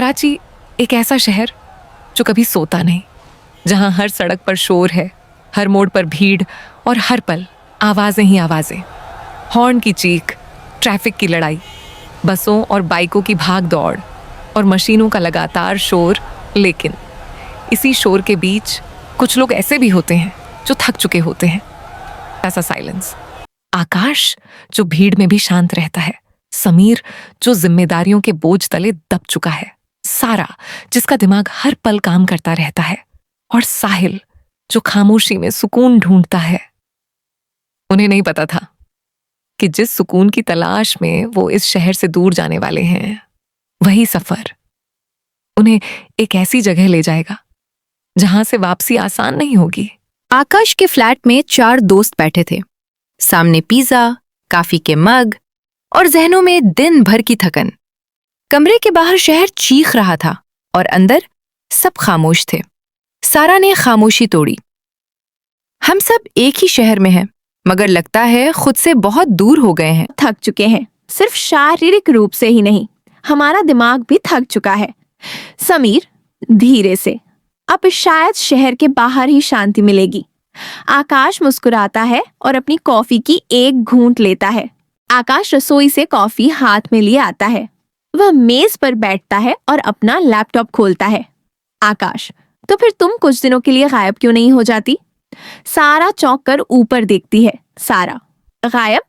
कराची एक ऐसा शहर जो कभी सोता नहीं, जहां हर सड़क पर शोर है, हर मोड़ पर भीड़ और हर पल आवाजें ही आवाजें। हॉर्न की चीख, ट्रैफिक की लड़ाई, बसों और बाइकों की भाग दौड़ और मशीनों का लगातार शोर। लेकिन इसी शोर के बीच कुछ लोग ऐसे भी होते हैं जो थक चुके होते हैं। ऐसा साइलेंस। आकाश जो भीड़ में भी शांत रहता है, समीर जो जिम्मेदारियों के बोझ तले दब चुका है, सारा जिसका दिमाग हर पल काम करता रहता है, और साहिल जो खामोशी में सुकून ढूंढता है। उन्हें नहीं पता था कि जिस सुकून की तलाश में वो इस शहर से दूर जाने वाले हैं, वही सफर उन्हें एक ऐसी जगह ले जाएगा जहां से वापसी आसान नहीं होगी। आकाश के फ्लैट में 4 दोस्त बैठे थे। सामने पिज्जा, कॉफी के मग और जहनों में दिन भर की थकन। कमरे के बाहर शहर चीख रहा था और अंदर सब खामोश थे। सारा ने खामोशी तोड़ी। हम सब एक ही शहर में हैं, मगर लगता है खुद से बहुत दूर हो गए हैं। थक चुके हैं, सिर्फ शारीरिक रूप से ही नहीं, हमारा दिमाग भी थक चुका है। समीर, धीरे से, अब शायद शहर के बाहर ही शांति मिलेगी। आकाश मुस्कुराता है और अपनी कॉफी की एक घूंट लेता है। आकाश रसोई से कॉफी हाथ में लिए आता है। वह मेज पर बैठता है और अपना लैपटॉप खोलता है। आकाश, तो फिर तुम कुछ दिनों के लिए गायब क्यों नहीं हो जाती? सारा चौंक कर ऊपर देखती है। सारा, गायब?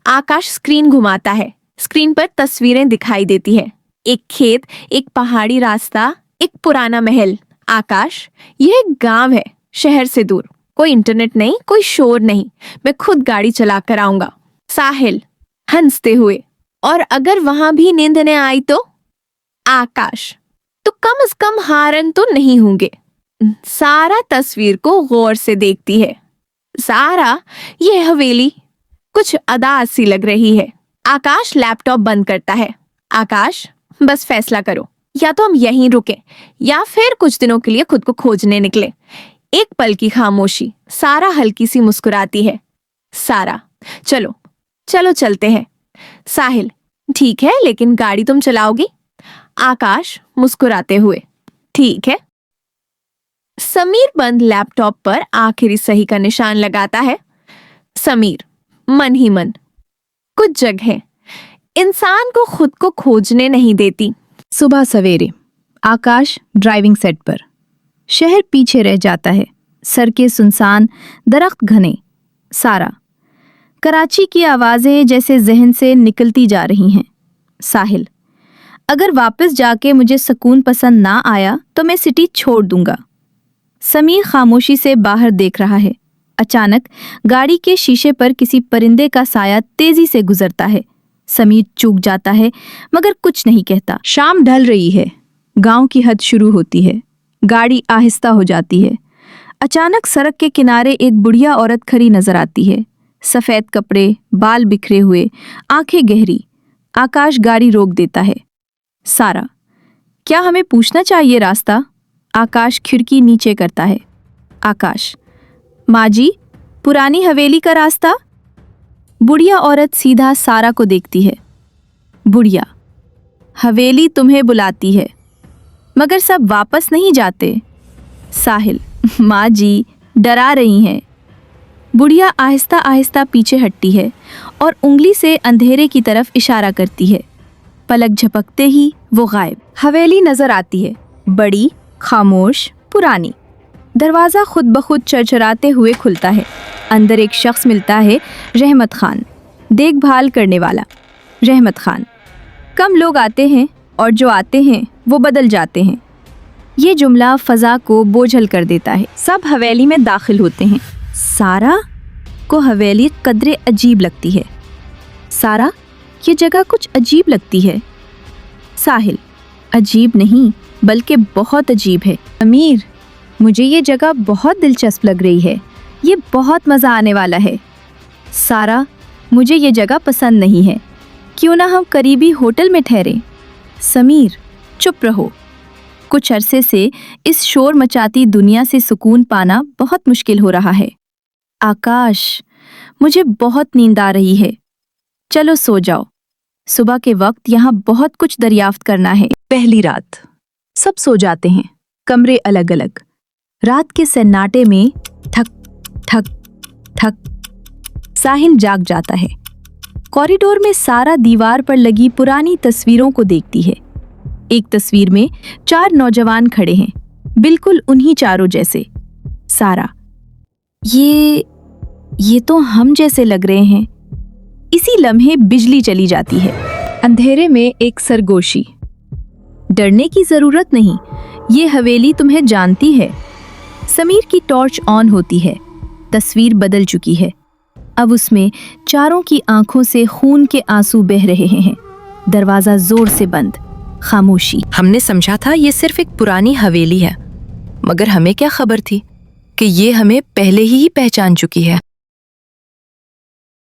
आकाश स्क्रीन घुमाता है। स्क्रीन पर तस्वीरें दिखाई देती है। एक खेत, एक पहाड़ी रास्ता, एक पुराना महल। आकाश, यह एक गांव है, शहर से दूर। कोई इंटरनेट नहीं, कोई शोर नहीं। मैं खुद गाड़ी चला कर आऊंगा। साहिल, हंसते हुए, और अगर वहां भी नींद न आई तो? आकाश, तो कम से कम हारन तो नहीं होंगे। सारा तस्वीर को गौर से देखती है। सारा, ये हवेली कुछ अदास सी लग रही है। आकाश लैपटॉप बंद करता है। आकाश, बस फैसला करो, या तो हम यहीं रुकें या फिर कुछ दिनों के लिए खुद को खोजने निकले। एक पल की खामोशी। सारा हल्की सी मुस्कुराती है। सारा, चलो चलो चलते हैं। साहिल, ठीक है, लेकिन गाड़ी तुम चलाओगी? आकाश मुस्कुराते हुए, ठीक है। समीर बंद लैपटॉप पर आखिरी सही का निशान लगाता है। समीर, मन ही मन, कुछ जगह इंसान को खुद को खोजने नहीं देती। सुबह सवेरे आकाश ड्राइविंग सेट पर। शहर पीछे रह जाता है, सड़कें सुनसान, दरख्त घने। सारा, कराची की आवाजें जैसे जहन से निकलती जा रही हैं। साहिल, अगर वापस जाके मुझे सुकून पसंद ना आया तो मैं सिटी छोड़ दूंगा। समीर खामोशी से बाहर देख रहा है। अचानक गाड़ी के शीशे पर किसी परिंदे का साया तेजी से गुजरता है। समीर चूक जाता है मगर कुछ नहीं कहता। शाम ढल रही है, गांव की हद शुरू होती है। गाड़ी आहिस्ता हो जाती है। अचानक सड़क के किनारे एक बुढ़िया औरत खड़ी नजर आती है। सफेद कपड़े, बाल बिखरे हुए, आंखें गहरी। आकाश गाड़ी रोक देता है। सारा, क्या हमें पूछना चाहिए रास्ता? आकाश खिड़की नीचे करता है। आकाश, माँ जी, पुरानी हवेली का रास्ता? बुढ़िया औरत सीधा सारा को देखती है। बुढ़िया, हवेली तुम्हें बुलाती है, मगर सब वापस नहीं जाते। साहिल, माँ जी, डरा रही हैं। बुढ़िया आहिस्ता आहिस्ता पीछे हटती है और उंगली से अंधेरे की तरफ इशारा करती है। पलक झपकते ही वो गायब। हवेली नजर आती है, बड़ी, खामोश, पुरानी। दरवाज़ा खुद ब खुद चरचराते हुए खुलता है। अंदर एक शख्स मिलता है, रहमत खान, देखभाल करने वाला। रहमत खान, कम लोग आते हैं और जो आते हैं वो बदल जाते हैं। ये जुमला फ़ज़ा को बोझल कर देता है। सब हवेली में दाखिल होते हैं। सारा को हवेली कदरे अजीब लगती है। सारा, ये जगह कुछ अजीब लगती है। साहिल, अजीब नहीं बल्कि बहुत अजीब है। अमीर, मुझे ये जगह बहुत दिलचस्प लग रही है, ये बहुत मज़ा आने वाला है। सारा, मुझे ये जगह पसंद नहीं है, क्यों ना हम करीबी होटल में ठहरें। समीर, चुप रहो। कुछ अरसे से इस शोर मचाती दुनिया से सुकून पाना बहुत मुश्किल हो रहा है। आकाश, मुझे बहुत नींद आ रही है, चलो सो जाओ। सुबह के वक्त यहाँ बहुत कुछ दरियाफ्त करना है। पहली रात। सब सो जाते हैं, कमरे अलग अलग। रात के सन्नाटे में ठक ठक ठक साहिल जाग जाता है। कॉरिडोर में सारा दीवार पर लगी पुरानी तस्वीरों को देखती है। एक तस्वीर में 4 नौजवान खड़े हैं, बिल्कुल उन्हीं चारों जैसे। सारा, ये तो हम जैसे लग रहे हैं। इसी लम्हे बिजली चली जाती है। अंधेरे में एक सरगोशी। डरने की जरूरत नहीं, ये हवेली तुम्हें जानती है। समीर की टॉर्च ऑन होती है। तस्वीर बदल चुकी है। अब उसमें चारों की आंखों से खून के आंसू बह रहे हैं। दरवाजा जोर से बंद। खामोशी। हमने समझा था ये सिर्फ एक पुरानी हवेली है, मगर हमें क्या खबर थी कि ये हमें पहले ही पहचान चुकी है।